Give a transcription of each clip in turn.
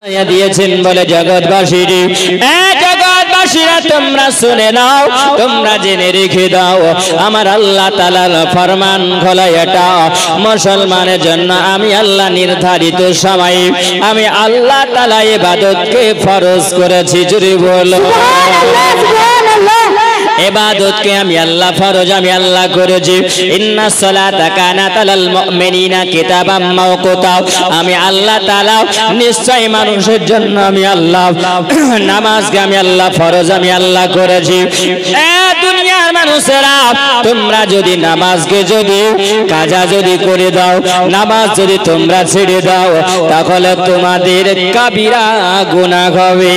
দিয়েছেন বলে জগৎবাসীরে জগৎবাসীরা তোমরা শুনে নাও, তোমরা জেনে রেখে দাও, আমার আল্লাহ তাআলার ফরমান হলো এটা, মুসলমানের জন্য আমি আল্লাহ নির্ধারিত সময়ে আমি আল্লাহ তাআলা ইবাদতকে ফরজ করেছি। জোরে বলো ইবাদতকে আমি আল্লাহ ফরজ আমি আল্লাহ করেছি। ইন্নাস সালাতা কানাত আলাল মুমিনিনা কিতাবাম মাওকুতা, আমি আল্লাহ তাআলা নিশ্চয় মানুষের জন্য আমি আল্লাহ নামাজকে আমি আল্লাহ ফরজ আমি আল্লাহ করেছি। এ দুনিয়ার মানুষেরা, তোমরা যদি নামাজকে যদি কাজা যদি করে দাও, নামাজ যদি তোমরা ছেড়ে দাও, তাহলে তোমাদের কাবিরা গুনাহ হবে।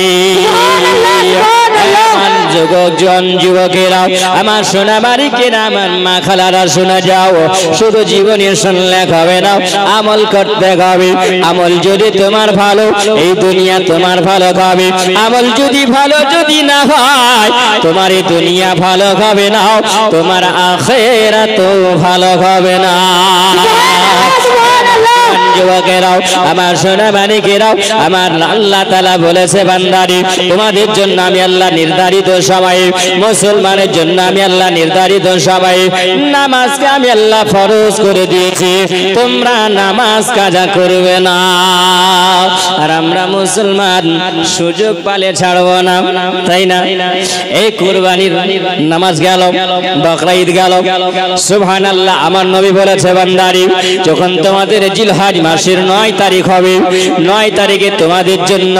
যুবকেরা, আমার সোনা বাড়িকেরা, আমার মা খালারা শোনা যাও, শুধু জীবনে শুনলে হবে না, আমল করতে হবে। আমল যদি তোমার ভালো, এই দুনিয়া তোমার ভালো হবে। আমল যদি ভালো যদি না হয়, তোমার এই দুনিয়া ভালো হবে না, তোমার আখিরাত ভালো হবে না। যুবকেরাও, আমার সোনা মানিকেরাও, আমার আল্লাহ তাআলা বলেছে বান্দারি, তোমাদের জন্য আমি আল্লাহ নির্ধারিত সময়ে, মুসলমানের জন্য আমি আল্লাহ নির্ধারিত সময়ে নামাজকে আমি আল্লাহ ফরজ করে দিয়েছি, তোমরা নামাজ কাজা করবে না। আর আমরা মুসলমান সুযোগ পালে ছাড়বো না, তাই না? এই কুরবানির নামাজ গেল, বকরা ঈদ গেল, সুবহানাল্লাহ। আমার নবী বলেছে বান্দারি, যখন তোমাদের জিলহজ মাসের 9 তারিখ হবে, 9 তারিখে তোমাদের জন্য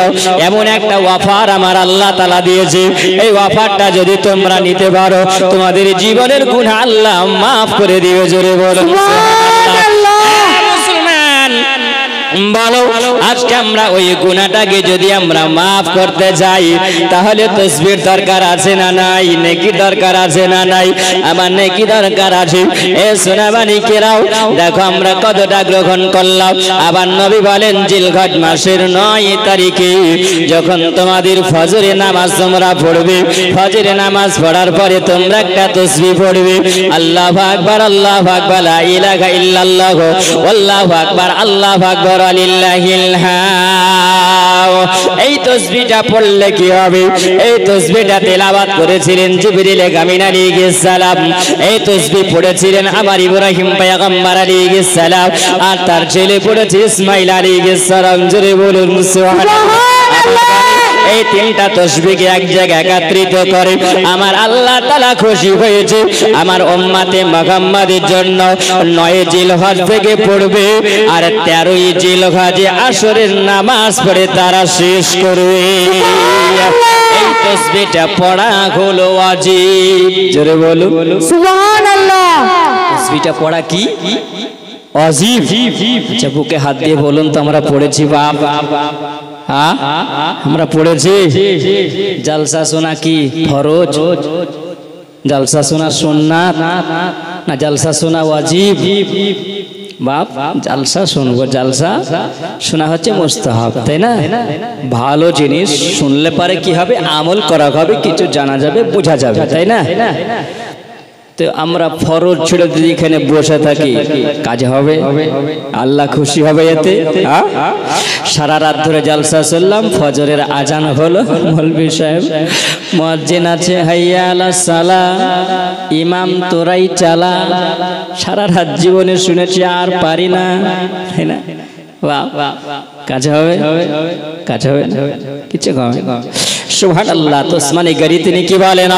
এমন একটা অফার আমার আল্লাহ তাআলা দিয়েছে, এই অফারটা যদি তোমরা নিতে পারো, তোমাদের জীবনের গুনাহ আল্লাহ মাফ করে দিবে। জোরে বলো সুবহানাল্লাহ। বলো, আজকে আমরা ওই গুনাহটাকে যদি আমরা মাফ করতে যাই, তাহলে তাসবির দরকার আছে না নাই? নেকি দরকার আছে না নাই? আমার নেকি দরকার আছে। এ সোনাবানি কেরাও, দেখো আমরা কতটা গ্রহণ করলাম। আবার নবী বলেন, জিলহজ মাসের 9 তারিখে যখন তোমাদের ফজরে নামাজ তোমরা পড়বে, ফজরে নামাজ পড়ার পরে তোমরা একটা তাসবিহ পড়বে, আল্লাহু আকবার, আল্লাহু আকবার, লা ইলাহা ইল্লাল্লাহ, আল্লাহু আকবার, আল্লাহু আকবার, এই তাসবিহটা পড়লে কি হবে? এই তাসবিহটা তেলাওয়াত করেছিলেন জিবরিল আমিন আলাইহিস সালাম, এই তাসবিহ পড়েছিলেন আমার ইব্রাহিম পয়গম্বর আলাইহিস সালাম, আর তার ছেলে পড়েছে ইসমাঈল আলাইহিস সালাম। জোরে বলুন সুবহানাল্লাহ। এই তিনটা তাসবিহকে এক জায়গায় একত্রিত করে আমার আল্লাহ তাআলা খুশি হয়েছে, আমার উম্মতে মুহাম্মাদের জন্য 9 জিলহজ থেকে পড়বে, আর 13 জিলহজে আসরের নামাজ পড়ে তারা শেষ করবে। এই তাসবিহটা পড়া হলো ওয়াজিব। জোরে বলুন সুবহানাল্লাহ। তাসবিহটা পড়া কি ওয়াজিব? আচ্ছা, বুকে হাত দিয়ে বলুন তো, আমরা পড়েছি বাপ? আমরা পড়েছি। জালসা শোনা কি ফরজ? জালসা শোনা সুন্নাত না জালসা শোনা ওয়াজিব? বাপ, জালসা শুনবো, জালসা শোনা হচ্ছে মুস্তাহাব, তাই না? ভালো জিনিস শুনলে পারে কি হবে? আমল করা হবে, কিছু জানা যাবে, বোঝা যাবে, তাই না? তো আমরা ফরজ ছেড়ে যদি এখানে বসে থাকি, কাজ হবে? আল্লাহ খুশি হবে এতে? সারা রাত ধরে জালসা শুনলাম, ফজরের আজান হলো, মৌলভী সাহেব মুয়াজ্জিন আছে, হাইয়া আলাস সালাহ, ইমাম তোরাই চালা, সারা রাত জীবনে শুনেছি, আর পারি না, তাই না? বাহ, কাজ হবে? কাজ হবে? কিছু হবে? সুবহানাল্লাহ। তো ওসমানে গনি তিনি কি বলেন?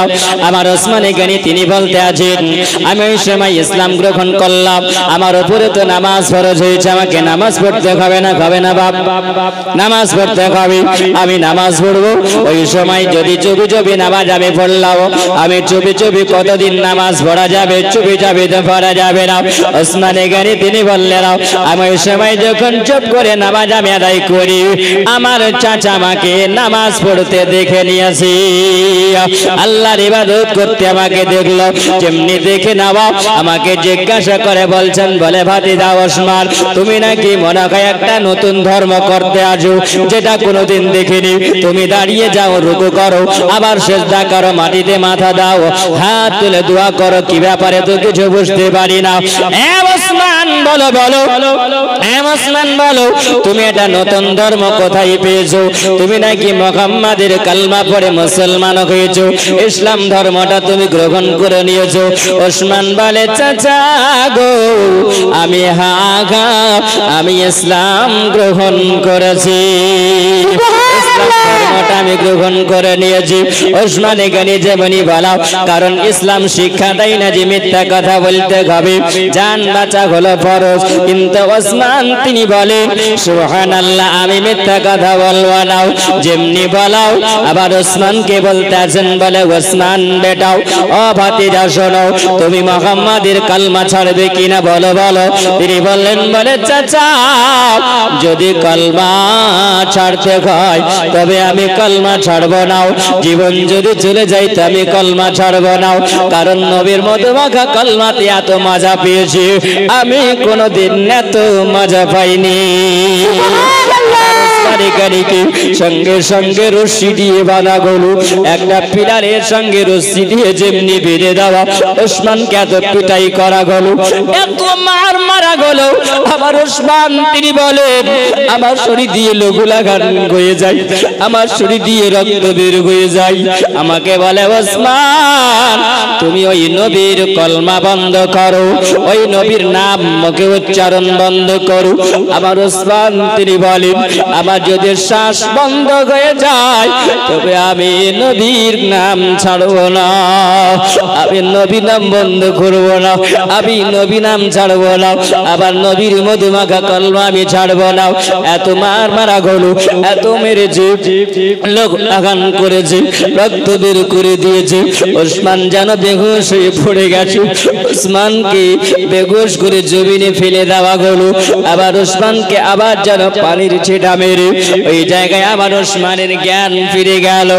আমার ওসমানে গনি তিনি বলতে আছেন, আমি ওই সময় ইসলাম গ্রহণ করলাম, আমার উপরে তো নামাজ ফরজ হয়েছে, আমাকে নামাজ পড়তে হবে না? হবে না বাপ? নামাজ পড়তে হবে, আমি নামাজ পড়বো। ওই সময় যদি চুপি চুপি নামাজ আমি পড়লাম, আমি চুপি চুপি কতদিন নামাজ পড়া যাবে? চুপি চুপি তো পড়া যাবে না। ওসমানে গনি তিনি বললেন, আমি ওই সময় যখন চুপ করে নামাজ আমি আদায় করি, আমার চাচা আমাকে নামাজ পড়তে দেখে দেখে নিয়েছি আল্লাহর ইবাদত করতে আমাকে দেখলো যেমনি দেখে নেওয়া আমাকে জিজ্ঞাসা করে বলছেন বলে ভাতিজা ওসমান তুমি নাকি মনে হয় একটা নতুন ধর্ম করতে আসো যেটা কোনোদিন দেখিনি তুমি দাঁড়িয়ে যাও রুকু করো আবার সিজদা করো মাটিতে মাথা দাও হাত তুলে দোয়া করো কি ব্যাপারে তো কিছু বুঝতে পারি না এ ওসমান বলো বলো এ ওসমান বলো তুমি এটা নতুন ধর্ম কোথায় পেয়েছো তুমি নাকি মুহাম্মাদের কালমা পড়ে মুসলমান হয়েছো ইসলাম ধর্মটা তুমি গ্রহণ করে নিয়েছো ওসমান বলে চাচা গো আমি আমি ইসলাম গ্রহণ করেছি ধর্মটা আমি গ্রহণ করে নিয়েছি ওসমান গনি যেমনি বলাও কারণ ইসলাম শিক্ষা দেয় না যে মিথ্যা কথা বলতে হবে জান বাঁচা হলো ফরজ কিন্তু ওসমান তিনি বলেন সুবহানাল্লাহ আমি মিথ্যা কথা বলবো না যেমনি বলাও আবার ওসমানকে বলতে আছেন বলে ওসমান বেটাও ও ভাতিজা শোনো তুমি মুহাম্মাদের কালমা ছাড়বে কিনা বলো বলো তিনি বললেন বলে চাচা যদি কালমা ছাড়তে হয় তবে আমি কালমা ছাড়বো না জীবন যদি চলে যায় তো আমি কালমা ছাড়বো না কারণ নবীর মতো মাখা কালমাতে এত মজা পেয়েছি আমি কোনোদিন এত মজা পাইনি সঙ্গে সঙ্গে রশ্মি দিয়ে বাঁধা গলু একটা পিলারের সঙ্গে রশ্মি দিয়ে যেমনি বেঁধে দেওয়া ওসমানকে এত পিটাই করা গেল এত মার মারা গেল আবার ওসমান তিনি বলেন আমার শরীর দিয়ে লঘুলাঘাত হয়ে যায় আমার শরীর দিয়ে রক্ত বের হয়ে যায় আমাকে বলে ওসমান তুমি ওই নবীর কলমা বন্ধ করো ওই নবীর নাম মুখে উচ্চারণ বন্ধ করো আমার ওসমান তিনি বলেন আমার যদি শ্বাস বন্ধ হয়ে যায় তবে আমি নবীর নাম ছাড়বো না আমি নবী নাম বন্ধ করবো না আমি নবী নাম ছাড়বো না আবার নবীর মধুমাখা কলমা আমি ছাড়বো না এত মার মারা গেল এত মেরেছে লোক আঘাত করেছে রক্ত বের করে দিয়েছে ওসমান যেন বেহুশ হয়ে পড়ে গেছে ওসমানকে বেহুশ করে জমিনে ফেলে দেওয়া গেল আবার ওসমানকে আবার যেন পানির ছিটা মেরে ওই জায়গায় আবার ওসমানের জ্ঞান ফিরে গেল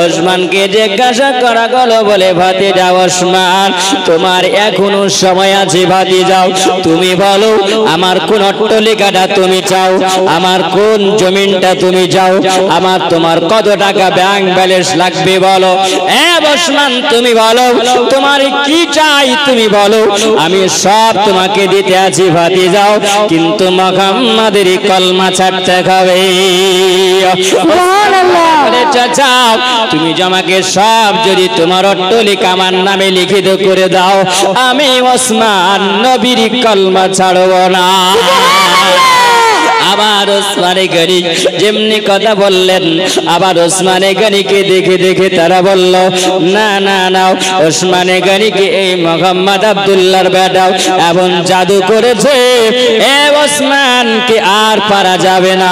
ওসমানকে জিজ্ঞাসা করা গেল বলে ভাতিজা ওসমান তোমার এখনো সময় আছে ভাতিজাও তুমি বলো আমার কোন অট্টালিকাটা তুমি চাও আমার কোন জমিনটা তুমি চাও আমার তোমার কত টাকা ব্যাংক ব্যালেন্স লাগবে বলো এ ওসমান তুমি বলো তোমার কি চাই তুমি বলো আমি সব তোমাকে দিতে আছি ভাতিজাও কিন্তু মুহাম্মাদের কলমা ছাড়তে হবে চাচা তুমি আমাকে সব যদি তোমার অট্টালিকা আমার নামে লিখিত করে দাও আমি ওসমান নবীর কলমা ছাড়ব না আবার ওসমানে গনি যেমনি কথা বললেন আবার ওসমানে গনিকে দেখে দেখে তারা বলল না না না ওসমানে গনিকে এই মুহাম্মদ আব্দুল্লাহর বেটা এমন জাদু করেছে এ ওসমানকে আর পারা যাবে না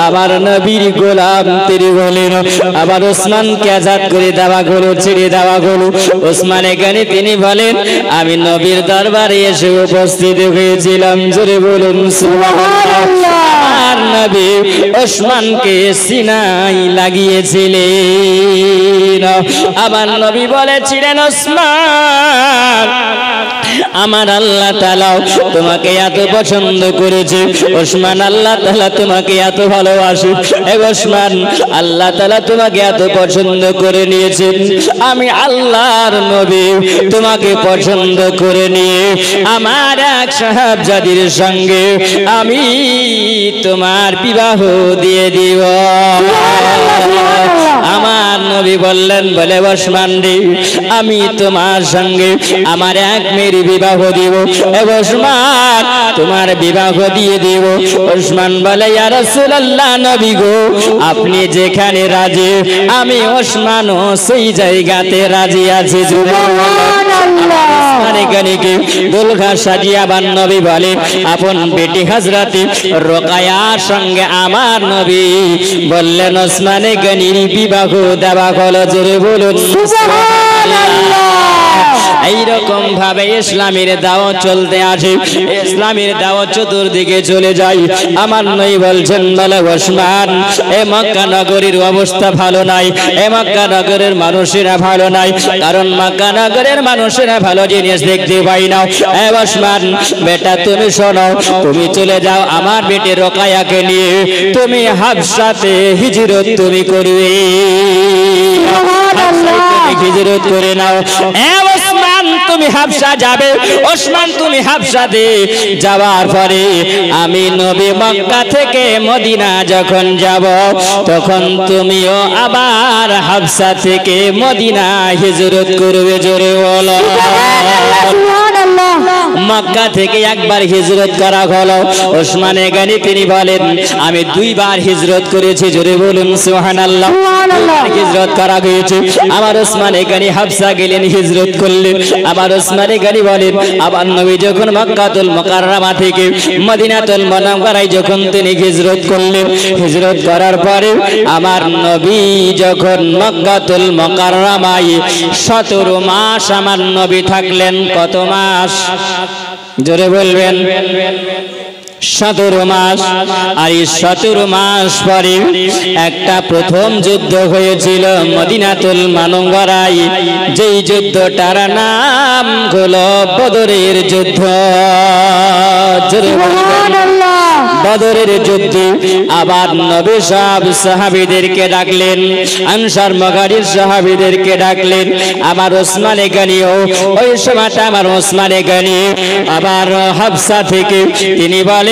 আবার নবীর গোলাম তিনি বলেন আবার ওসমানকে আজাদ করে দেওয়া হলো ছেড়ে দেওয়া হলো ওসমানে গনি তিনি বলেন আমি নবীর দরবারে এসে উপস্থিত হয়েছিলাম জোরে বলুন সুবহানাল্লাহ নবী ওসমানকে সিনাই লাগিয়েছিলেন আমার নবী বলেছিলেন ওসমান আমার আল্লাহ তাআলা তোমাকে এত পছন্দ করেছে ওসমান আল্লাহ তাআলা তোমাকে এত ভালোবাসে এ ওসমান আল্লাহ তাআলা তোমাকে এত পছন্দ করে নিয়েছেন আমি আল্লাহর নবী তোমাকে পছন্দ করে নিয়ে আমার এক সাহাবজাদির সঙ্গে আমি তোমার বিবাহ দিয়ে দিব আমার নবী বললেন বলে ওসমান রে আমি তোমার সঙ্গে আমার এক মেয়ের বিবাহ দিব ওসমান তোমার বিবাহ দিয়ে দিব ওসমান বলে ইয়া রাসূলুল্লাহ নবী গো আপনি যেখানে রাজি আমি ওসমানও সেই জায়গাতে রাজি আছি সুবহানাল্লাহ ওসমানে গনিকে দুলহা সাজিয়াবার নবী বলে আপন বেটি হযরত রোকায়ার সঙ্গে আমার নবী বললেন ওসমানে গনির বিবাহ দেওয়া হলো, জোরে বলুন এইরকম ভাবে ইসলামের দাওয়াত চলতে আসে, ইসলামের দাওয়াত চতুর্দিকে চলে যায়। আমার নবী বলছেন, বলে ওসমান, এ মক্কা নগরীর অবস্থা ভালো নাই, এ মক্কা নগরের মানুষেরা ভালো নাই, কারণ মক্কা নগরের মানুষেরা ভালো জিনিস দেখতে পাই না। এ ওসমান বেটা, তুমি শোনো, তুমি চলে যাও আমার বেটি রোকায়াকে নিয়ে, তুমি হাবশাতে হিজরত তুমি করবে, হিজরত করে নাও। ওসমান তুমি হাবশা যাবে, ওসমান তুমি হাবশাতে যাওয়ার পরে আমি নবী মক্কা থেকে মদিনা যখন যাব, তখন তুমিও আবার হাবশা থেকে মদিনা হিজরত করবে, জোরে বলো। মক্কা থেকে একবার হিজরত করা হলো, ওসমানে গানি তিনি বলেন আমি দুইবার হিজরত করেছি, জোরে বলুন সুবহানাল্লাহ। হিজরত করা হয়েছে। আমার ওসমানে গানি হাবশা গেলেন, হিজরত করলেন। আমার ওসমানে গানি বলেন আবার নবী যখন মক্কাতুল মুকাররমা থেকে মদিনাতুল মুনাওয়ারায় যখন তিনি হিজরত করলেন, হিজরত করার পরে আমার নবী যখন মক্কাতুল মুকাররমায় 17 মাস আমার নবী থাকলেন। কত মাস? জোরে বলবেন। 17 মাস। আর এই 17 মাস পরে একটা প্রথম যুদ্ধ হয়েছিল মদিনাতুল মুনাওয়ারায়, যেই যুদ্ধটার নাম হলো বদরের যুদ্ধ। বদরের যুদ্ধে আবার নবী সব সাহাবীদেরকে ডাকলেন, আনসার মুহাজির সাহাবীদেরকে ডাকলেন। আবার ওসমানে গনিও ওই সময়টা আমার ওসমানে গনি আবার হাবশা থেকে তিনি বলেন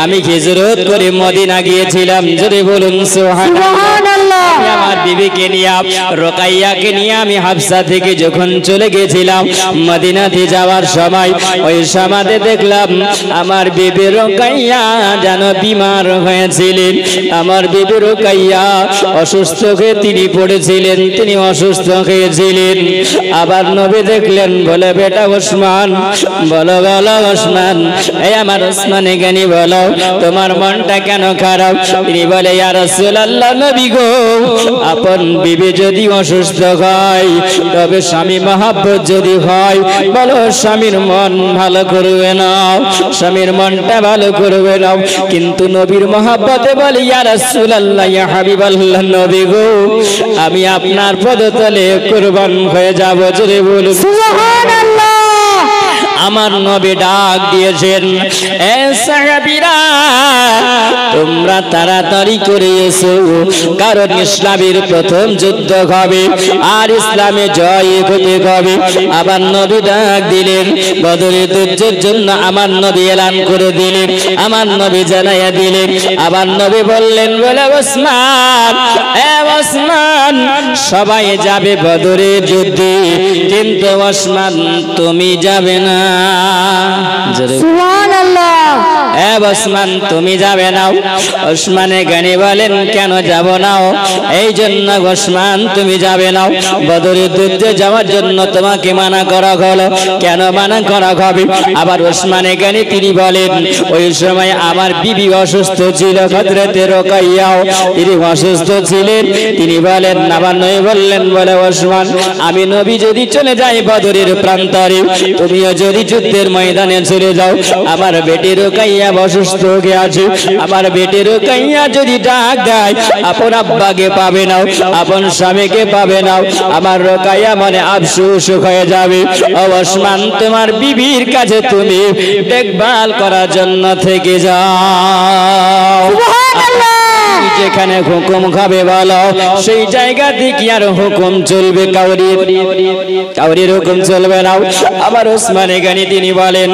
আমি হিজরত করে মদিনা গিয়েছিলাম, জোরে বলুন সুবহানাল্লাহ। আমার বিবিকে নিয়ে রোকাইয়াকে নিয়ে আমি হাবশা থেকে যখন চলে গেছিলাম মদিনাতে যাওয়ার সময়, ওই সমাজে দেখলাম আমার বিবি রোকাইয়া যেন বিমার হয়েছিলেন। আমার বিবি রোকাইয়া অসুস্থ হয়ে তিনি পড়েছিলেন, তিনি অসুস্থ হয়েছিলেন। আবার নবী দেখলেন, বলে বেটা ওসমান, বলো বলো ওসমান, এই আমার ওসমানে জ্ঞানী বলো তোমার মনটা কেন খারাপ? তিনি বলে ইয়া রাসূলুল্লাহ, নবী গো, আপন বিবি যদি অসুস্থ হয়, তবে স্বামী মহব্বত যদি হয়, বলো স্বামীর মন ভালো করবে না, স্বামীর মনটা ভালো করবে না। কিন্তু নবীর মহব্বতে বলে ইয়া রাসূলুল্লাহ, ইয়া হাবিবাল্লাহ, নবী গো, আমি আপনার পদতলে কুরবান হয়ে যাব, জোরে বলুন সুবহানাল্লাহ। আমার নবী ডাক দিয়েছেন, এ সাহাবীরা তোমরা তাড়াতাড়ি করে এসো, কারণ ইসলামের প্রথম যুদ্ধ হবে আর ইসলামে জয় হতে হবে। আবার নবী ডাক দিলেন, বদরের যুদ্ধের জন্য আমার নবী এলান করে দিলেন, আমার নবী জানাইয়া দিলেন। আবার নবী বললেন, বলে ওসমান, এ ওসমান, সবাই যাবে বদরের যুদ্ধে, কিন্তু ওসমান তুমি যাবে না, সুবহানাল্লাহ। এ ওসমান তুমি যাবে না। ওসমানে গনি বলেন, কেন যাব না? এই জন্য ওসমান তুমি যাবে না, বদরের যুদ্ধে যাওয়ার জন্য তোমাকে মানা করা হলো। কেন মানা করা হবে? আবার ওসমানে গনি তিনি বলেন, ওই সময় আমার বিবি অসুস্থ ছিল, হযরতে রোকাইয়া তিনি অসুস্থ ছিলেন। তিনি বলেন, আবার নবী বললেন, বলে ওসমান, আমি নবী যদি চলে যাই বদরের প্রান্তরে, তুমিও যদি যুদ্ধের ময়দানে চলে যাও, আমার বেটি রোকাইয়া অসুস্থ হয়ে আছে, আমার বেটি রোকাইয়া যদি ডাক দেয়, আপন আব্বাকে পাবে না, আপন স্বামীকে পাবে না, আমার রোকাইয়া মনে আফসোস হয়ে যাবে। ও ওসমান, তোমার বিবির কাছে তুমি দেখভাল করার জন্য থেকে যাও, যেখানে হুকুম খাবে বলো সেই জায়গা থেকে আর হুকুম চলবে, কাউরির হুকুম চলবে না। আবার ওসমানে গনি তিনি বলেন,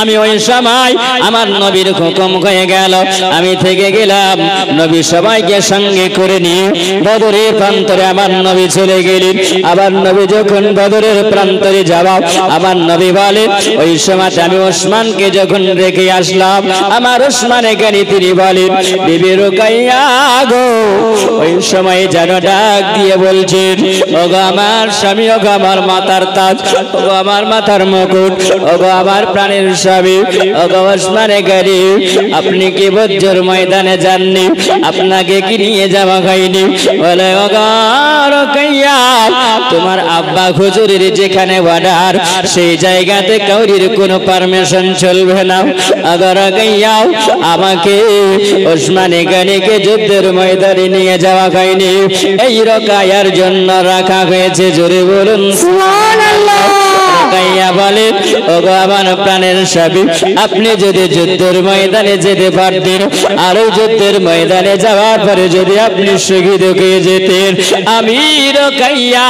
আমি ওই সময় আমার নবীর হুকুম হয়ে গেল, আমি থেকে গেলাম, নবী সবাইকে সঙ্গে করে নিয়ে বদরের প্রান্তরে আমার নবী চলে গেলেন। আবার নবী যখন বদরের প্রান্তরে যাওয়া, আমার নবী বলেন, ওই সময় আমি ওসমানকে যখন রেখে আসলাম, আমার ওসমানে গনি তিনি বলেন, বিবির রুকাইয়া গো ওই সময় যেন ডাক দিয়ে বলছেন, ওগো আমার স্বামী, ওগো আমার মাথার তাজ, ওগো আমার মাথার মুকুট, ওগো আমার প্রাণের স্বামী, ওগো ওসমানে গনি, আপনি কি বজ্জর ময়দানে যাননি? আপনাকে কি নিয়ে যাওয়া হয়নি? বলে ওগো রুকাইয়া, তোমার আব্বা হুজুরের যেখানে অর্ডার সেই জায়গাতে কাউরির কোনো পারমিশন চলবে না। ওগো রুকাইয়া, আমাকে ওসমানে গনিকে যুদ্ধের ময়দানে নিয়ে যাওয়া হয়নি, এই রুকাইয়ার জন্য রাখা হয়েছে। জোরে বলুন সুবহানাল্লাহ। রুকাইয়া বলে, ওগো আমার প্রাণের স্বামী, আপনি যদি যুদ্ধের ময়দানে যেতে পারতেন, আর ওই যুদ্ধের ময়দানে যাওয়ার পরে যদি আপনি শহীদ হয়ে যেতেন, আমি রুকাইয়া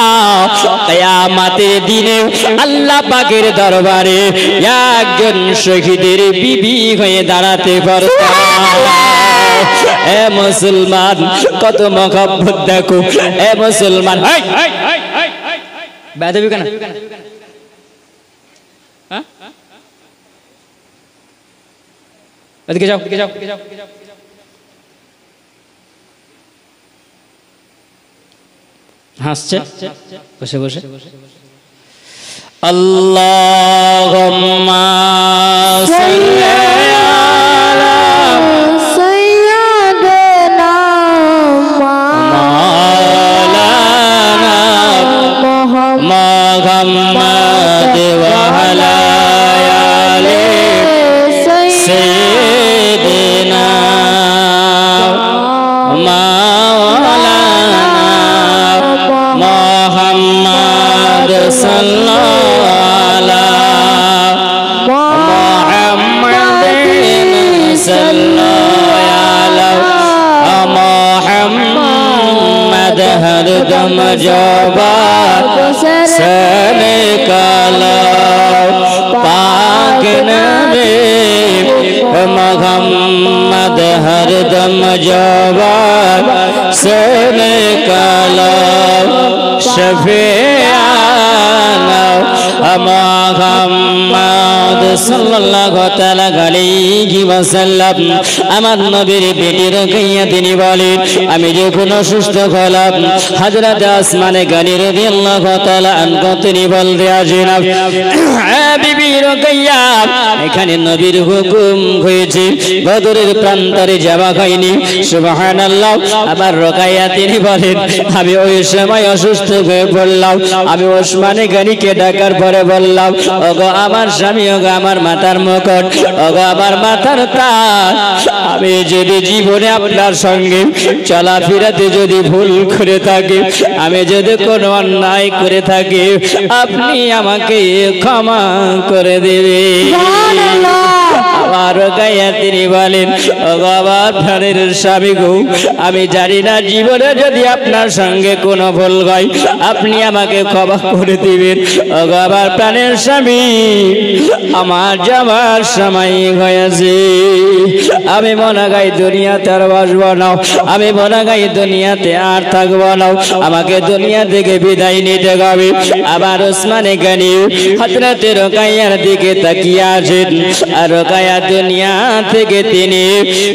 কিয়ামতের দিনে আল্লাহ পাকের দরবারে একজন শহীদের বিবি হয়ে দাঁড়াতে পারতাম। এ মুসলমান, কত মহব্বত দেখো। এ মুসলমান, বেয়াদবি কেন? এদিকে যাও, এদিকে যাও। হাসছে বসে বসে। আল্লাহুম্মা সাল্লি আলা সাইয়্যিদিনা মাওলানা মুহাম্মাদ ওয়া আলা আলি সাইয়্যিদিনা মাওলানা মুহাম্মাদ সাল্লাল্লাহু আলা মুহাম্মাদিন সাল্লাল্লাহু আলা মুহাম্মাদ হরদম জবাত সনে কালা পাক নবী মুহাম্মাদ হরদম জবাত সনে কালা শফিআনা মুহাম্মাদ সাল্লাল্লাহু তাআলা আলাইহি ওয়াসাল্লাম। আমার নবীর বেটি রুকাইয়া তিনি বলেন, আমি যখন অসুস্থ হলাম, হযরত ওসমানে গনি রাদিয়াল্লাহু তাআলা আনহু তিনি বলতে আসেন, বিবি রুকাইয়া, এখানে নবীর হুকুম হয়েছে বদরের প্রান্তরে যাওয়া হয়নি। সুবহানাল্লাহ। আবার রুকাইয়া তিনি বলেন, আমি ওই সময় অসুস্থ হয়ে পড়লাম, আমি ওসমানে গনিকে ডাকার পরে বললাম, ওগো আমার স্বামী, ওগো আমার মাথার মুকুট, ওগো আমার মাথার তাজ, আমি যদি জীবনে আপনার সঙ্গে চলাফেরাতে যদি ভুল করে থাকি, আমি যদি কোনো অন্যায় করে থাকি, আপনি আমাকে ক্ষমা করে দেবেন। আমার রুকাইয়া তিনি বলেন, ওগো আমার প্রাণের স্বামী গো, আমি জানি না জীবনে যদি আপনার সঙ্গে কোনো ভুল হয়, আপনি আমাকে ক্ষমা করে দিবেন। ওগো আমার প্রাণের স্বামী, আমার যাবার সময় হয়েছে, আমি মনে গাই দুনিয়াতে আর বসবো না, আমি মনে গাই দুনিয়াতে আর থাকবো না, আমাকে দুনিয়া থেকে বিদায় নিতে হবে। আবার ওসমানে গনি হযরত রুকাইয়ার দিকে তাকিয়ে আছেন, আর রুকাইয়া দুনিয়া থেকে তিনি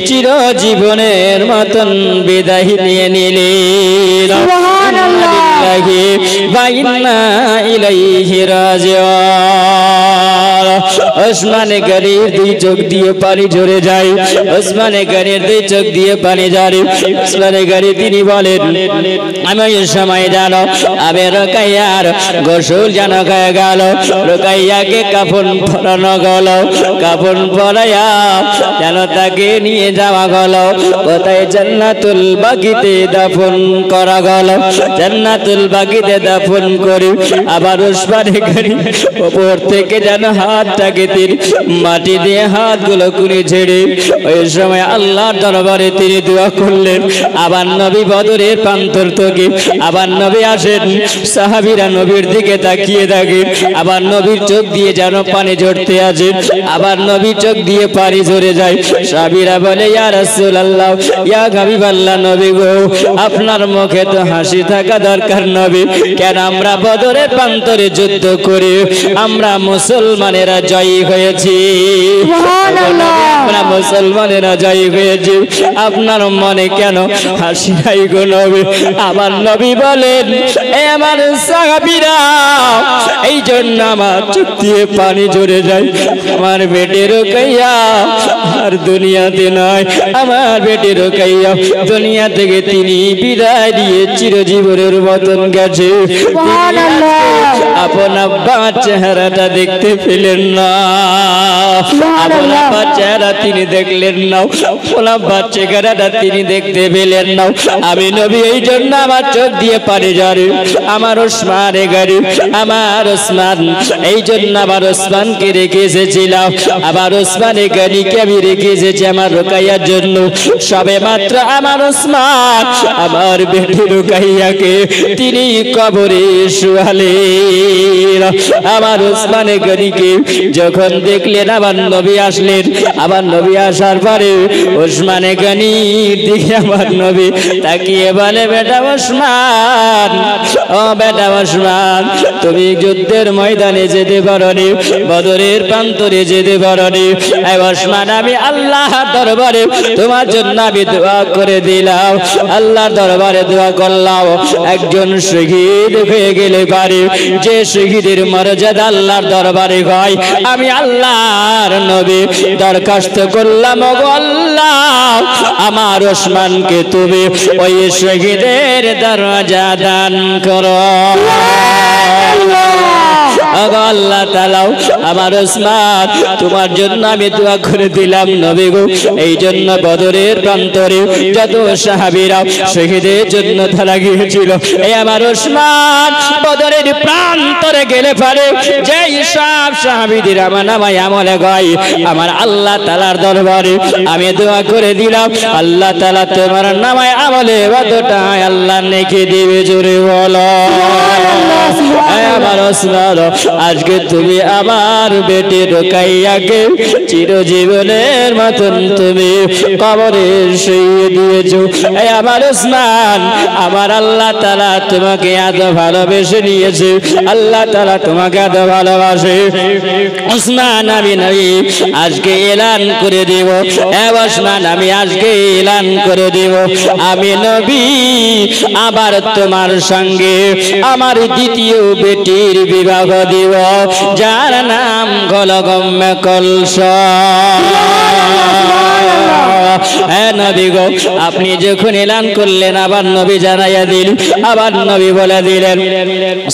চিরজীবনের মতন বিদায় নিয়ে নিলেন। সুবহানাল্লাহ ওয়া ইন্না ইলাইহি রাজিউন। ওসমানে গনির দুই চোখ দিয়ে পানি ঝরে যায়, ওসমানে গনির দুই চোখ দিয়ে পানি ঝরে। ওসমানে গনি তিনি বলেন, আমি ওই সময় জানো আমি রুকাইয়ার গোসল জানা হয়ে গেল, রুকাইয়াকে কাফন পরানো গেল, কাফন পরাইয়া যেন তাকে নিয়ে যাওয়া গেল কোথায়? জান্নাতুল বাকিতে দাফন করা গেল। জান্নাতুল বাকিতে দাফন করে আবার ওসমানে গনি উপর থেকে যেন হাতটাকে তিনি মাটি দিয়ে হাতগুলো কুড়ে ছেড়ে ওই সময় আল্লাহর দরবারে তিনি দোয়া করলেন। আবার নবী বদরের প্রান্তর থেকে আবার নবী আসেন, সাহাবীরা নবীর দিকে তাকিয়ে থাকেন, আবার নবীর চোখ দিয়ে যেন পানি ঝরতে আছে, আবার নবীর চোখ দিয়ে পানি ঝরে যায়। সাহাবীরা বলে, ইয়া রাসূলুল্লাহ, ইয়া হাবিবাল্লাহ, নবী গো, আপনার মুখে তো হাসি থাকা দরকার নবী, কেন আমরা বদরের প্রান্তরে যুদ্ধ করে আমরা মুসলমানেরা মুসলমানেরা জয়ী হয়েছি, আমরা মুসলমানেরা জয়ী হয়েছি, আপনার মনে কেন হাসি নাই গো নবী? আমার নবী বলেন, এ আমার সাহাবীরা, এই জন্য আমার চোখ দিয়ে পানি ঝরে যায়। আমার বেটে রোকাইয়া আর দুনিয়াতে নয়, আমার বেটে রোকাইয়া দুনিয়া থেকে তিনি বিদায় দিয়ে চিরজীবনের মতন গেছে। আপন আব্বার চেহারাটা দেখতে পেলেন না, আপন আব্বার চেহারা তিনি দেখলেন না, আপন আব্বার চেহারাটা তিনি দেখতে পেলেন না। আমি নবী এই জন্য আমার চোখ দিয়ে পানি ঝরে। আমার ওসমানে গাড়ি, আমার ওসমান, এই জন্য আমার ওসমানকে রেখে এসেছিলাম, আবার ওসমানে গাড়িকে আমি রেখে এসেছি আমার রোকাইয়ার জন্য। সবে মাত্র আমার ওসমান আমার বেটি রোকাইয়াকে তিনি কবরে শুয়ালেন। আমার ওসমানে গাড়িকে যখন দেখলেন আমার নবী আসলেন, আবার নবী আসার পরে ওসমানে গানির দিকে আমার নবী তাকিয়ে বলে, বেটা ওসমান, ও বেটা ওসমান, তুমি যুদ্ধের ময়দানে যেতে পারোনি, বদরের প্রান্তরে যেতে পারোনি। ওসমান, আমি আল্লাহর দরবারে তোমার জন্য আমি দোয়া করে দিলাম, আল্লাহর দরবারে দোয়া করলাম, একজন শহীদ হয়ে গেলে পারে, যে শহীদের মর্যাদা আল্লাহর দরবারে হয়, আমি আল্লাহর নবী দরখাস্ত করলাম, ওগো আল্লাহ, আমার ওসমানকে তুমি ওই শহীদের দরজা দান করো। আল্লাহ তাআলা আমার ওসমান তোমার জন্য আমি দোয়া করে দিলাম নবী গো। এই জন্য বদরের প্রান্তরে যত সাহাবীরা শহীদের জন্য ধরা গিয়েছিল, এই আমার ওসমান বদরের প্রান্তরে গেলে পারে যেই সব সাহাবীদের আমার নামায় আমলে গায়, আমার আল্লাহ তাআলার দরবারে আমি দোয়া করে দিলাম, আল্লাহ তাআলা তোমার নামায় আমলে কতটা আল্লাহ নেকি দিবে, জোরে বলো। আমার ওসমান, আজকে তুমি আমার বেটি রোকাইয়াকে চিরজীবনের মতন তুমি কবরে শুইয়ে দিয়েছো। এই আমার ওসমান, আমার আল্লাহ তাআলা তোমাকে এত ভালোবেসে নিয়েছে, আল্লাহ তাআলা তোমাকে এত ভালোবাসে। ওসমান, আমি নবী আজকে এলান করে দেব, ওসমান আমি আজকে এলান করে দেব, আমি নবী আবার তোমার সঙ্গে আমার দ্বিতীয় বেটির বিবাহ দিব, যার নাম গলগম কলসা। নবী গো, আপনি যখন এলান করলেন আবার নবী জানাইয়া দিল, আবার নবী বলে দিলেন,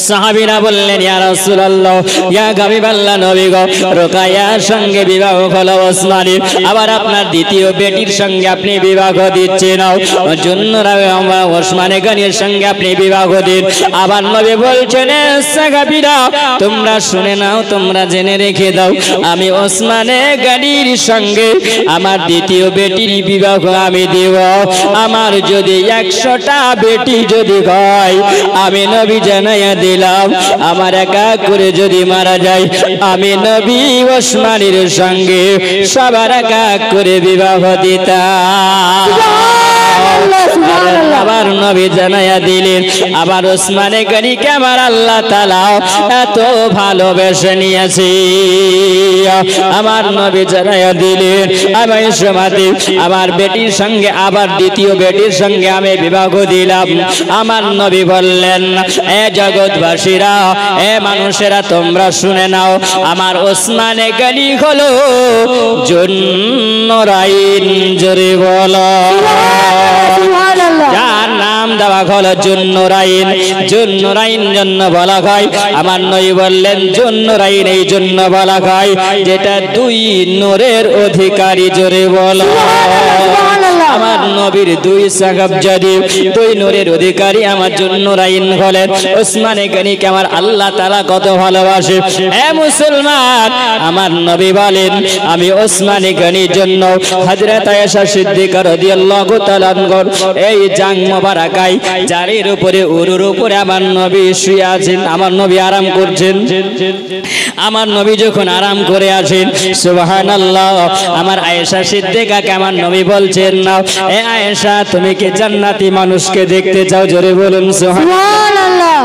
সাহাবীরা বললেন, ইয়া রাসূলুল্লাহ, ইয়া হাবিবাল্লাহ, নবী গো, রোকাইয়ার সঙ্গে বিবাহ হলো ওসমানের, আবার আপনার দ্বিতীয় বেটির সঙ্গে আপনি বিবাহ দিচ্ছেন, ওসমানে গানির সঙ্গে আপনি বিবাহ দিন। আবার নবী বলছেন, সাহাবীরা তোমরা শুনে নাও, তোমরা জেনে রেখে দাও, আমি ওসমানে গানির সঙ্গে আমার দ্বিতীয় বেটির বিবাহ আমি দেব। আমার যদি 100টা বেটি যদি হয়, আমি নবী জানাইয়া দিলাম, আমার একা করে যদি মারা যায়, আমি নবী ওসমানের সঙ্গে সবার একা করে বিবাহ দিতাম। আবার নবী জানাইয়া দিলেন, আবার ওসমানে গানিকে আমার আল্লাহ তাআলা এত ভালোবেসে নিয়েছে। আমার নবী জানাইয়া দিলেন, আমি সমাধি আমার বেটির সঙ্গে আবার দ্বিতীয় বেটির সঙ্গে আমি বিবাহ দিলাম। আমার নবী বললেন, এ জগৎবাসীরা, এ মানুষেরা, তোমরা শুনে নাও, আমার ওসমানে গানি হলো জুন্নুরাইন, জোরে বলো, যার নাম দেওয়া হলো জুন্নুরাইন। জুন্নুরাইন জন্য বলা হয়, আমার নবী বললেন জুন্নুরাইন এই জন্য বলা হয় যেটা 2 নূরের অধিকারী, জোরে বলো। আমার নবীর 2 সাহাবী 2 নূরের অধিকারী আমার জুন্নুরাইন হলেন। ওসমানে গানিকে আমার আল্লাহ তাআলা কত ভালোবাসে। হে মুসলমান, আমার নবী বলেন, আমি ওসমানে গানির জন্য হযরত আয়েশা সিদ্দিকা রাদিয়াল্লাহু তাআলা এই জাং মোবারকায় জারির উপরে উরুর উপরে আমার নবী শুয়ে আছেন, আমার নবী আরাম করছেন। আমার নবী যখন আরাম করে আছেন, সুবহানাল্লাহ, আমার আয়েশা সিদ্দিকাকে আমার নবী বলছেন, না এ আয়েশা, তুমি কি জান্নাতি মানুষকে দেখতে চাও? জোরে বলুন সুবহানাল্লাহ।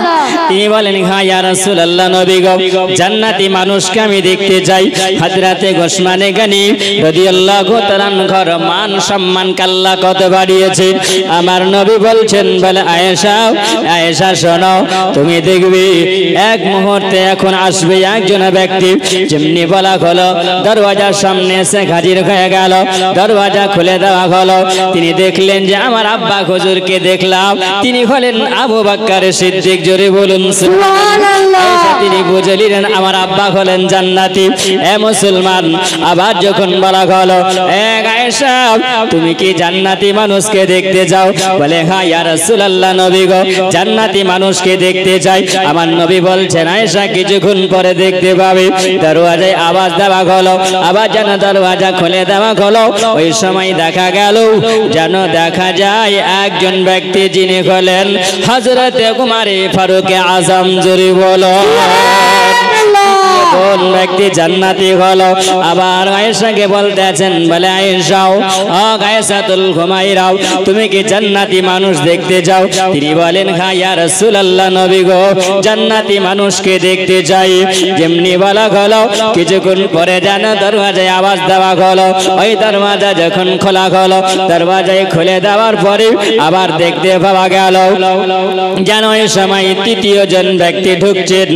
তিনি বলেন হ্যাঁ ইয়া রাসূলুল্লাহ নবী গো জান্নাতি মানুষকে আমি দেখতে চাই হযরতে ওসমানে গনি রাদিয়াল্লাহু তাআলা ঘর মান সম্মান আল্লাহ কত বাড়িয়েছে আমার নবী বলছেন বলে আয়েশা আয়েশা শোনো তুমি দেখবে এক মুহূর্তে এখন আসবে একজন ব্যক্তি যেমনি বলা হলো দরওয়াজার সামনে এসে হাজির হয়ে গেল দরওয়াজা খুলে দেওয়া হলো তিনি দেখলেন যে আমার আব্বা হুজুরকে দেখলাম তিনি হলেন আবু বকর সিদ্দিক জোরে বলুন সুবহানাল্লাহ তিনি বুঝলেন আমার আব্বা হলেন জান্নাতি এ মুসলমান আবার যখন বলা হলো এ আয়েশা তুমি কি জান্নাতি মানুষকে দেখতে যাও বলে হ্যাঁ ইয়া রাসূলুল্লাহ নবী গো জান্নাতি মানুষকে দেখতে যাই আমার নবী বলছেন আয়েশা কিছুক্ষণ পরে দেখতে পাবে দরওয়াজায় আওয়াজ দেওয়া হলো আবার যেন দরওয়াজা খুলে দেওয়া হলো ওই সময় দেখা গেল যেন দেখা যায় একজন ব্যক্তি যিনি হলেন হযরতে উমর ফারুক আযম জোরে বলো কোন ব্যক্তি জান্নাতি হলো আবার আয়েশাকে বলতেছেন বলে আয়েশা ও আয়েশাতুল খুমাইরা তুমি কি জান্নাতি মানুষ দেখতে যাও তিনি বলেন হ্যাঁ ইয়া রাসূলুল্লাহ নবী গো জান্নাতি মানুষকে দেখতে যাই যেমনি বলা হলো কিছুক্ষণ পরে যেন দরওয়াজায় আওয়াজ দেওয়া হলো ওই দরওয়াজা যখন খোলা হলো দরওয়াজায় খুলে দেওয়ার পরে আবার দেখতে পাওয়া গেল যেন ওই সময় তৃতীয় জন ব্যক্তি ঢুকছেন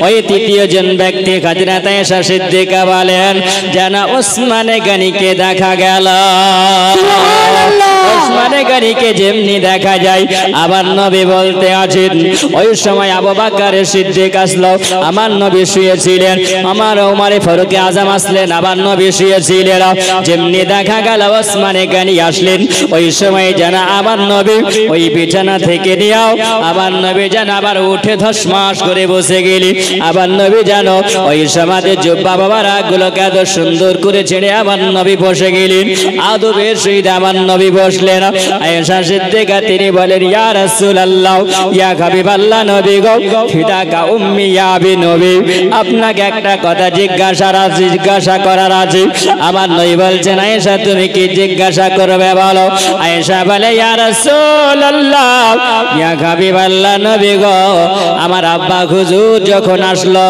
ওই তৃতীয় জন ব্যক্তি হযরত আয়েশা সিদ্দিকা বলেন যেন ওসমানে গনিকে দেখা গেল ওসমানে গনিকে যেমনি দেখা যায় আবার নবী বলতে আছেন ওই সময় আবু বকর সিদ্দিক আসলো আমার নবী শুয়েছিলেন আমার উমর ফারুক আযম আসলেন আবার নবী শুয়েছিলেন যেমনি দেখা গেল ওসমানে গনি আসলেন ওই সময় যেন আবার নবী ওই বিছানা থেকে নিয়েও আবার নবী যেন আবার উঠে ধসমাস করে বসে গেলি আবার নবী যেন ওই সমাজে জুব্বা বাবারা গুলোকে এত সুন্দর করে ছেড়ে আবার নবী বসে গেলেন আদবের সহিত আমার নবী বসলেন আয়েশা সিদ্দিকা তিনি বলেন ইয়া রাসূলুল্লাহ ইয়া হাবিবাল্লাহ নবী গো ফিদাকা উম্মি ইয়া নবী আপনাকে একটা কথা জিজ্ঞাসা করার আছে আমার নবী বলছেন আয়েশা তুমি কি জিজ্ঞাসা করবে বলো আয়েশা বলে ইয়া রাসূলুল্লাহ ইয়া হাবিবাল্লাহ নবী গো আমার আব্বা হুজুর যখন আসলো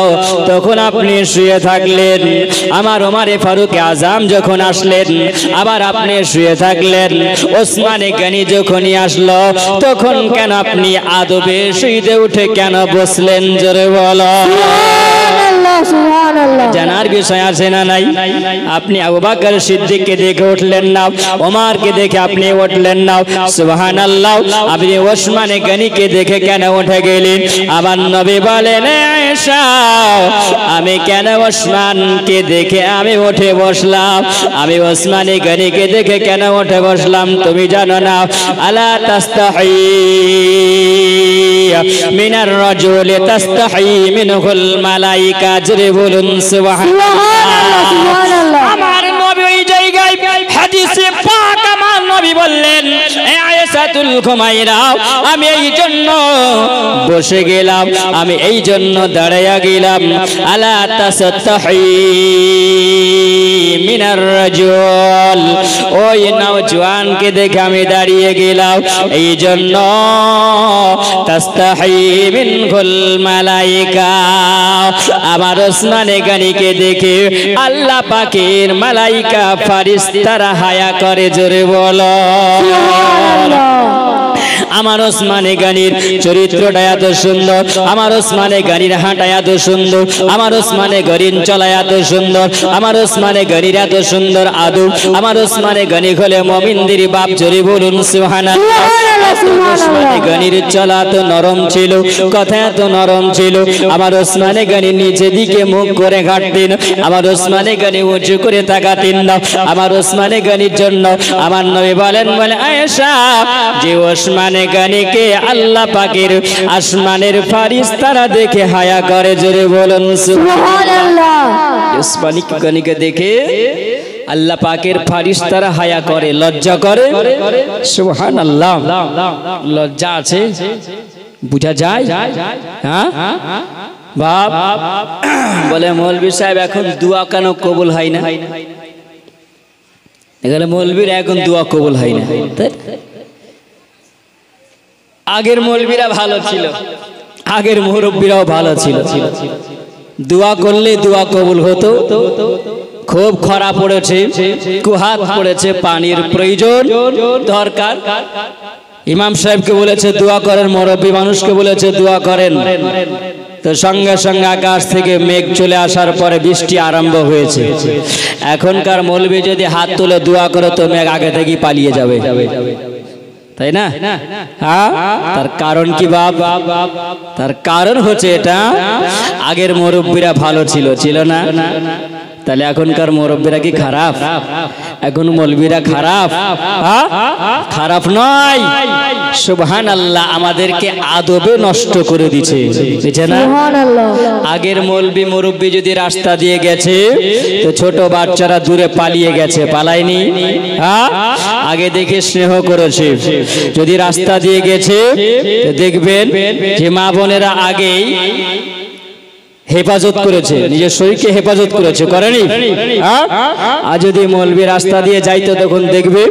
তখন আপনি শুয়ে থাকলেন আমার উমর ফারুক আযম যখন আসলেন আবার আপনি শুয়ে থাকলেন ওসমানে গনি যখনই আসলো তখন কেন আপনি আদবে শুইতে উঠে কেন বসলেন জোরে বলো জানার বিষয় আছে না নাই আপনি আবু বকর সিদ্দিককে দেখে উঠলেন না ওমরকে দেখে আপনি উঠলেন না সুবহানাল্লাহ আপনি ওসমানে গনিকে দেখে কেন উঠে গেলেন আবার নবী বলেন আয়েশা আমি কেন ওসমানকে দেখে আমি উঠে বসলাম আমি ওসমানে গনিকে দেখে কেন উঠে বসলাম তুমি জানো না আলা তাস্তাহি মিনার রাজুলি তাস্তাহি মিনহুল মালাইকা জোরে বলুন সুবহানাল্লাহ আমার নবী ওই জায়গায় হাদিসে পাক আমার নবী বললেন এ আয়েশাতুল খুমাইরা আমি এই জন্য বসে গেলাম আমি এই জন্য দাঁড়ায়া গেলাম আলা তাস্তাহি মিনার রাজুল ওই নওজওয়ানকে দেখে আমি দাঁড়িয়ে গেলাম এই জন্য তাস্তাহি মিনহুল মালাইকা আমার ওসমানে গনিকে দেখে আল্লাহ পাকের মালাইকা ফেরেশতারা হায়া করে জোরে বলো আমার ওসমানে গনির চরিত্রটা এত সুন্দর আমার ওসমানে গনির হাঁটা এত সুন্দর আমার ওসমানে গনির চলা এত সুন্দর আমার ওসমানে গনির এত সুন্দর আদব আমার ওসমানে গনি হলে মুমিনদের বাপ জোরে বলুন সুবহানাল্লাহ ওসমানে গনির চলা তো নরম ছিল কথা এত নরম ছিল আমার ওসমানে গনি নিচে দিকে মুখ করে হাঁটতেন আমার ওসমানে গনি উঁচু করে তাকাতেন না আমার ওসমানে গনির জন্য আমার নবী বলেন বলে আয়েশা যে ওসমানে গনিকে আল্লাহ পাকের আসমানের ফেরেশতারা দেখে হায়া করে জোরে বলুন সুবহানাল্লাহ ওসমানে গনিকে দেখে আল্লাহ পাকের ফেরেশতারা হায়া করে লজ্জা করে সুবহানাল্লাহ লজ্জা আছে বুঝা যায় হ্যাঁ বাপ বলে মৌলভী সাহেব এখন দোয়া কেন কবুল হয় না এখানে মৌলভীর এখন দোয়া কবুল হয় না আগের মৌলভীরা ভালো ছিল আগের মুরব্বীরাও ভালো ছিল, দোয়া করলে দোয়া কবুল হতো। খুব খরা পড়েছে, কুহাত পড়েছে, পানির প্রয়োজন দরকার, ইমাম সাহেবকে বলেছে দোয়া করেন, মুরব্বী মানুষকে বলেছে দোয়া করেন। তো সঙ্গে সঙ্গে আকাশ থেকে মেঘ চলে আসার পরে বৃষ্টি আরম্ভ হয়েছে। এখনকার মৌলবী যদি হাত তুলে দোয়া করে তো মেঘ আগে থেকেই পালিয়ে যাবে, তাই না? হ্যাঁ, তার কারণ কি বাপ? তার কারণ হচ্ছে এটা, আগের মুরব্বীরা ভালো ছিল, ছিল না? তাহলে এখনকার মুরব্বীরা কি খারাপ? এখন মৌলবীরা খারাপ? খারাপ নয়, সুবহানাল্লাহ, আমাদেরকে আদবে নষ্ট করে দিচ্ছে, বুঝছে না? আগের মৌলবী মুরব্বী যদি রাস্তা দিয়ে গেছে তো ছোট বাচ্চারা দূরে পালিয়ে গেছে, পালায়নি? আগে দেখে স্নেহ করেছে। যদি রাস্তা দিয়ে গেছে দেখবেন যে মা বোনেরা আগেই হেফাজত করেছে, নিজের শরীরকে হেফাজত করেছে, করেনি? আর যদি মৌলবী রাস্তা দিয়ে যাইতো তখন দেখবে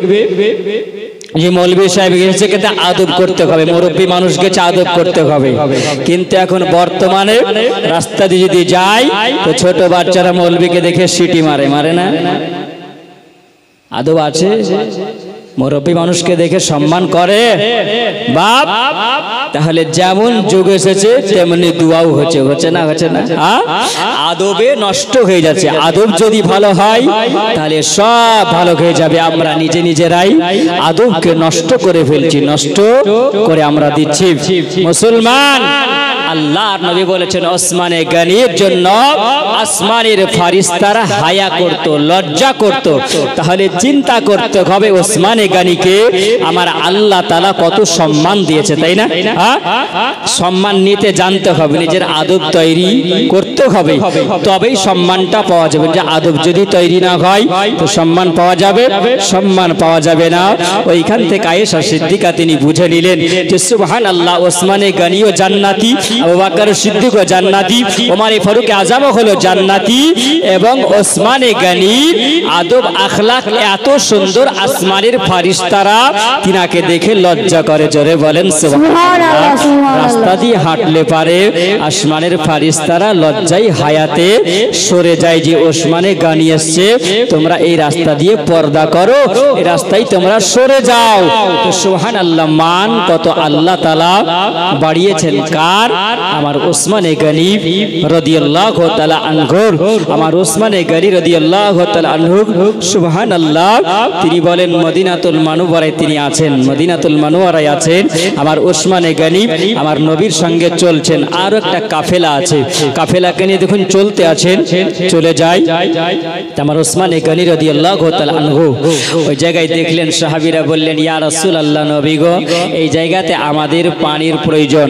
যে মৌলবী সাহেব গেছে, কিন্তু আদব করতে হবে, মুরব্বী মানুষ গেছে আদব করতে হবে। কিন্তু এখন বর্তমানে রাস্তা দিয়ে যদি যায় তো ছোট বাচ্চারা মৌলবীকে দেখে সিটি মারে, মারে না? আদব আছে? মুরব্বী মানুষকে দেখে সম্মান করে বাপ? তাহলে যেমন যুগ এসেছে তেমনি দুয়াও হচ্ছে, হচ্ছে না? হচ্ছে না? আদবে নষ্ট হয়ে যাচ্ছে। আদব যদি ভালো হয় তাহলে সব ভালো হয়ে যাবে। আমরা নিজে নিজেরাই আদবকে নষ্ট করে ফেলছি, নষ্ট করে আমরা দিচ্ছি। মুসলমান, আল্লাহর নবী বলেছেন ওসমানে গনির জন্য আসমানের ফারিস্তারা হায়া করত, লজ্জা করত। তাহলে চিন্তা করতে হবে ওসমানে গনিকে আমার আল্লাহ তাআলা কত সম্মান দিয়েছে, তাই না? সম্মান নিতে জানতে হবে, নিজের আদব তৈরি করতে হবে, তবেই সম্মানটা পাওয়া যাবে। যে আদব যদি তৈরি না হয় তো সম্মান পাওয়া যাবে? সম্মান পাওয়া যাবে না। ওইখান থেকে আয়েশা সিদ্দিকা তিনি বুঝে নিলেন যে সুবহানাল্লাহ, ওসমানে গনিও জান্নাতি, আবু বকর সিদ্দিকও জান্নাতি, ওমর ফারুক আজমও হলো জান্নাতি। এবং ওসমানে গনির আদব আখলাক এত সুন্দর, আসমানের ফারিস্তারা তিনাকে দেখে লজ্জা করে। জোরে বলেন সুবহানাল্লাহ। রাস্তা দিয়ে হাঁটলে পারে আসমানের ফারিস্তারা লজ্জায় হায়াতে সরে যায় যে ওসমানে গনি এসছে, তোমরা এই রাস্তা দিয়ে পর্দা করো, এই রাস্তায় তোমরা সরে যাও। তো সুবহানাল্লাহ, মান কত আল্লাহ তাআলা বাড়িয়েছেন কার? আমার ওসমানে গনি রাদিয়াল্লাহু তাআলা আনহু, আমার ওসমানে গনি রাদিয়াল্লাহু তাআলা আনহু। সুবহানাল্লাহ, তিনি বলেন মদিনাতুল মুনাওয়ারায় তিনি আছেন, মদিনাতুল মুনাওয়ারায় আছেন আমার ওসমানে গনি, আমার নবীর সঙ্গে চলছেন। আর একটা কাফেলা আছে, কাফেলাকে নিয়ে দেখুন চলতে আছেন, চলে যায় আমার ওসমানে গনি রাদিয়াল্লাহু তাআলা আনহু। ওই জায়গায় দেখলেন সাহাবীরা বললেন ইয়া রাসূলুল্লাহ, নবী গো, এই জায়গাতে আমাদের পানির প্রয়োজন,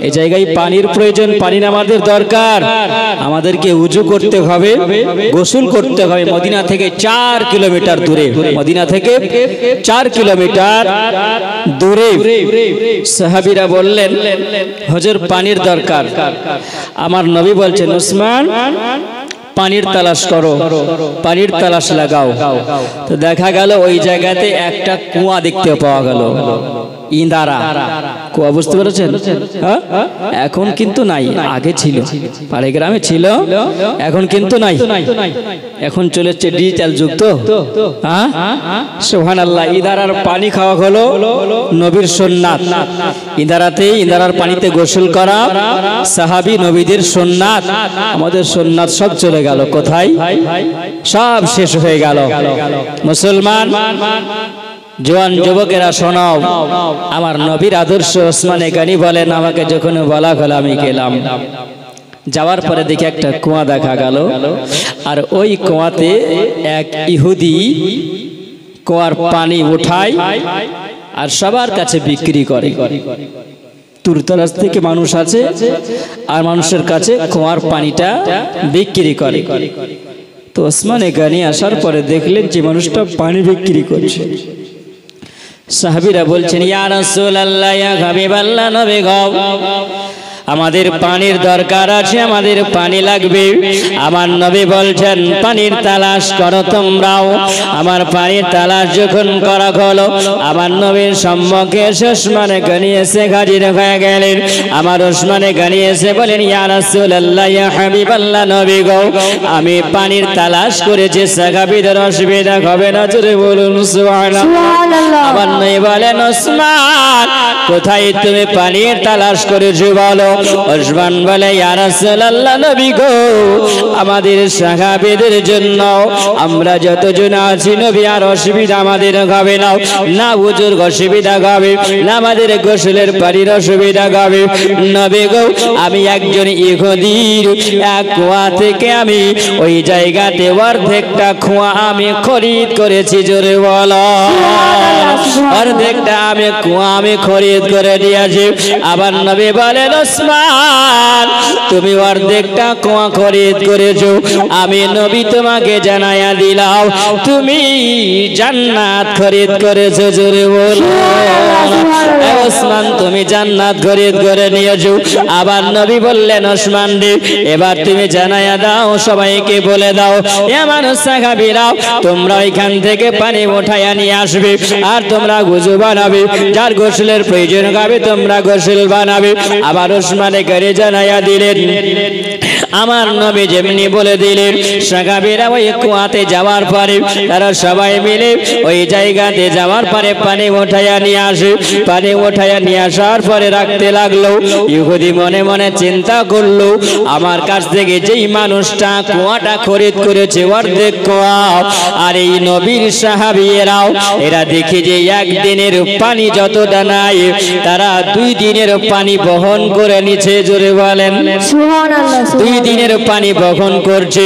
এই জায়গায় পানির প্রয়োজন, পানি আমাদের দরকার, আমাদেরকে উযু করতে হবে, গোসল করতে হবে। মদিনা থেকে 4 কিলোমিটার দূরে, মদিনা থেকে 4 কিলোমিটার দূরে। সাহাবীরা বললেন হুজুর পানির দরকার। আমার নবী বলছেন ওসমান পানির তালাশ করো, পানির তালাশ লাগাও। তো দেখা গেল ওই জায়গাতে একটা কুয়া দেখতে পাওয়া গেল, ইন্দারা কুয়া, বুঝতে পেরেছেন? এখন কিন্তু নাই, আগে ছিল, পাড়ে গ্রামে ছিল, এখন কিন্তু নাই। এখন চলেছে ডিজিটাল যুগ, তো সুবহানাল্লাহ। ইন্দারার পানি খাওয়া হলো নবীর সুন্নাত, ইন্দারাতেই ইন্দারার পানিতে গোসল করা সাহাবী নবীদের সুন্নাত। আমাদের সুন্নাত সব চলে গেল কোথায়? সব শেষ হয়ে গেল। মুসলমান জওয়ান যুবকেরা শোনাও, আমার নবীর আদর্শ। ওসমানে গনি বলেন আমাকে যখন বলা হলো আমি গেলাম, যাওয়ার পরে দেখি একটা কুয়া দেখা গেল, আর ওই কুয়াতে এক ইহুদি কুয়ার পানি উঠায় আর সবার কাছে বিক্রি করে। দূরদরাজ থেকে মানুষ আছে আর মানুষের কাছে কুয়ার পানিটা বিক্রি করে। তো ওসমানে গনি আসার পরে দেখলেন যে মানুষটা পানি বিক্রি করছে। সাহাবীরা বলছেন ইয়া রাসূলুল্লাহ, ইয়া হাবিবাল্লাহ, নবী গো, আমাদের পানির দরকার আছে, আমাদের পানি লাগবে। আমার নবী বলছেন পানির তালাশ করো তোমরাও। আমার পানির তালাশ যখন করা হলো, আমার নবীর সম্মুখে ওসমানে গনি এসে হাজির হয়ে গেলেন। আমার ওসমানে গনি এসে বলেন, ইয়া রাসূলুল্লাহ, ইয়া হাবিবাল্লাহ, নবী গো, আমি পানির তালাশ করেছি, সাহাবীদের অসুবিধা হবে না? জোরে বলুন সুবহানাল্লাহ। আমার নবী বলেন, ওসমান কোথায় তুমি পানির তালাশ করেছো বলো? ওসমান বলে, ইয়া রাসূলুল্লাহ, নবী গো, আমাদের সাহাবীদের জন্য আমরা যতজন আছি নবী, আর অসুবিধা আমাদের হবে না, না হুজুর অসুবিধা হবে না, আমাদের গোসলের পানির অসুবিধা হবে। নবী গো, আমি একজন ইহুদির এক কুয়া থেকে আমি ওই জায়গাতে অর্ধেকটা কুয়া আমি খরিদ করেছি। জোরে বলো, অর্ধেকটা আমি কুয়া আমি খরিদ করে দিয়েছি। আবার নবী বলেন, ওসমান তুমি অর্ধেকটা কুয়া খরিদ করেছো, আমি নবী তোমাকে জানাইয়া দিলাম তুমি জান্নাত খরিদ করেছো। জোরে বলো, ওসমান তুমি জান্নাত খরিদ করে নিয়েছো। আবার নবী বললেন, ওসমান রে, এবার তুমি জানাইয়া দাও, সবাইকে বলে দাও, আমার সাহাবীরা তোমরা এখান থেকে পানি উঠাইয়া নিয়ে আসবে, আর তোমরা ওযু বানাবে, যার গোসলের প্রয়োজন হবে তোমরা গোসল বানাবে। আবার ওসমানে গনি জানাইয়া দিলেন। আমার নবী যেমনি বলে দিলেন, সাহাবীরা ওই কুয়াতে যাওয়ার পরে তারা সবাই মিলে ওই জায়গাতে যাওয়ার পরে পানি উঠাইয়া নিয়ে আসে। পানি উঠাইয়া নিয়ে আসার পরে রাখতে লাগলো। ইহুদি মনে মনে চিন্তা করলো, আমার কাছ থেকে যেই মানুষটা কুয়াটা খরিদ করেছে অর্ধেক কুয়া, আর এই নবীর সাহাবীরাও এরা দেখি যে একদিনের পানি যতটা নাই তারা 2 দিনের পানি বহন করে নিচ্ছে। জোরে বলেন সুবহানাল্লাহ। 2 দিনের পানি বহন করছে।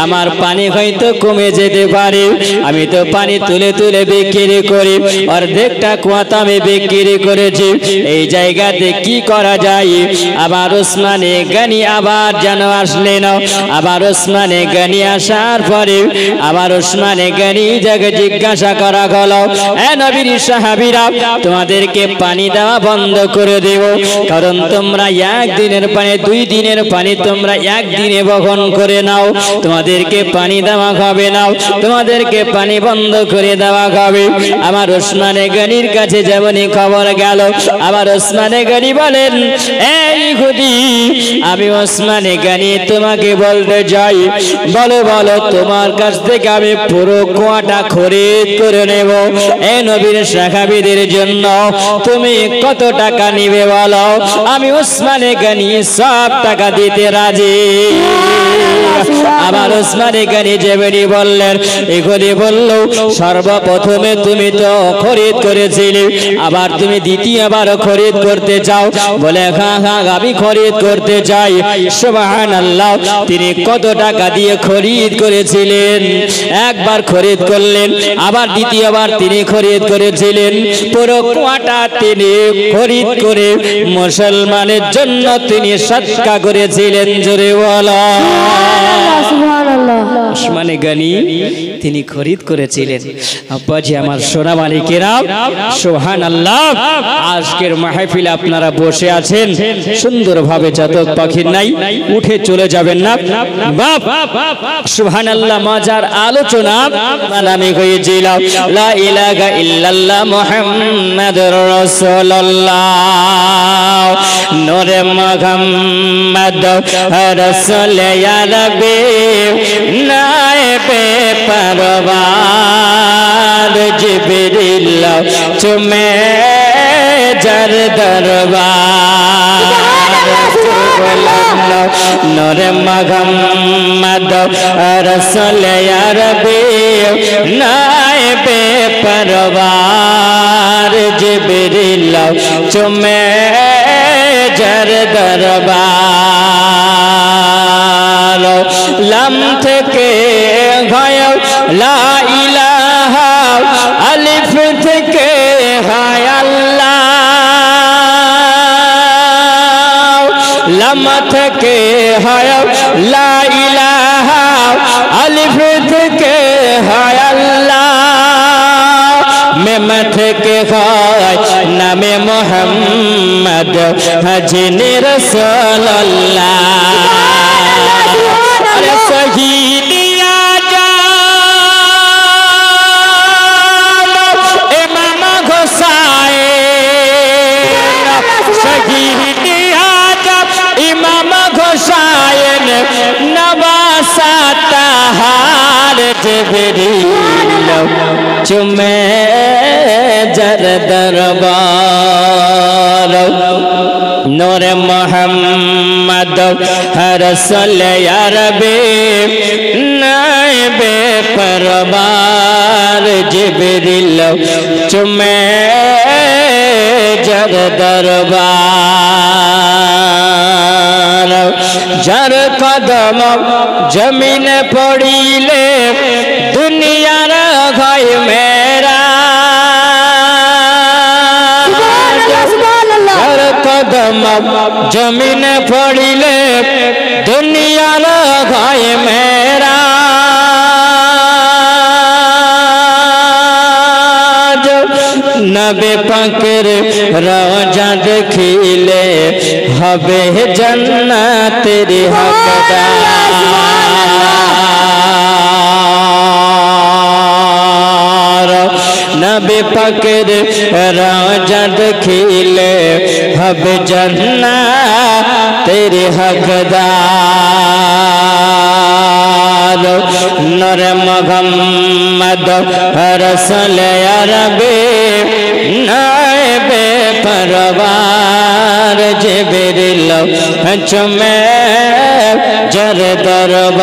আমার পানি হয়তো কমে যেতে পারে, আমি তো পানি তুলে তুলে বিক্রি করি, অর্ধেকটা কুয়া তো আমি বিক্রি করেছি, এই জায়গাতে কি করা যায়? আবার ওসমানে গনি আবার যেন আসলেন। আবার ওসমানে গনি আসার পরে আবার ওসমানে গনি যাকে জিজ্ঞাসা করা হলো, এ নবীর সাহাবীরা, তোমাদেরকে পানি দেওয়া বন্ধ করে দেব, কারণ তোমরা একদিনের পানি 2 দিনের পানি তোমরা একদিনে বহন করে নাও, তোমাদেরকে পানি দেওয়া হবে না, তোমাদেরকে পানি বন্ধ করে দেওয়া হবে। আমার ওসমানে গনির কাছে যেমনই খবর গেল, আবার ওসমানে গনি বলেন, এই ইহুদি, আমি ওসমানে গনি তোমাকে বলতে চাই, বলো বলো তোমার কাছ থেকে আমি পুরো কুয়াটা খরিদ করে নেব, এই নবীর সাহাবীদের জন্য তুমি কত টাকা নিবে বলো? আমি ওসমানে গনি সব টাকা দিতে রাজি। আবার ওসমানে গনি যেমনি বললেন, ইহুদি বলল, সর্বপ্রথমে তুমি তো খরিদ করেছিলে, আবার তুমি দ্বিতীয়বার খরিদ করতে চাও? বলে, হ্যাঁ হ্যাঁ আমি খরিদ করতে চাই। সুবহানাল্লাহ। তিনি কত টাকা দিয়ে খরিদ করেছিলেন? একবার খরিদ করলেন, আবার দ্বিতীয়বার তিনি খরিদ করেছিলেন। পুরো কুয়াটা তিনি খরিদ করে মুসলমানের জন্য তিনি সদকা করেছিলেন। জোরে বলো সুবহানাল্লাহ। ওসমানে গনি তিনি খরিদ করেছিলেন। আব্বাজি আমার সোনা মালিকেরা, সুবহানাল্লাহ। আজকের মাহফিলে আপনারা বসে আছেন সুন্দরভাবে, চাতক পাখির নাই উঠে চলে যাবেন না। বাপ সুবহানাল্লাহ, মজার আলোচনা আমি কইছিলাম, লা ইলাহা ইল্লাল্লাহ মুহাম্মাদুর রাসূলুল্লাহ, নূরে মুহাম্মদ রাসূল ইয়া নবী নায়েবে পরওয়ার, জিবরিল চুমে যার দরবার, নূরে মুহাম্মদ রাসূল ইয়া নবী নায়েবে পরওয়ার, জিবরিল চুমে যার দরবার, লাম থেকে হয় লা ইলাহা, আলিফ থেকে হয় আল্লাহ, লাম থেকে হয় লা ইলাহা, আলিফ থেকে হয় আল্লাহ, মিম থেকে হয় নামে मोहम्मद जिने रसूल अल्लाह अरे शहीदिया जाम इमाम हुसैन शहीदिया जाम इमाम हुसैन नवासा तहार जिब्रील चुमे जर दरबार नूर मोहम्मद रसूल अरबी नाइबे परवार जिब्रील चुमे जर दरबार जर कदम जमीन पड़ीले दुनियार घाय मेरा जर कदम जमीन पड़ीले दुनियार घाय मेरा नबी पाकेर रोजा देखिले हबे जन्नत तेरी हकदार नबी पाकेर रोजा देखिले हबे जन्नत तेरी हकदार नूर मोहम्मद रसूल अरबी नाइबे परवार जिब्रील चुमे जर दरबार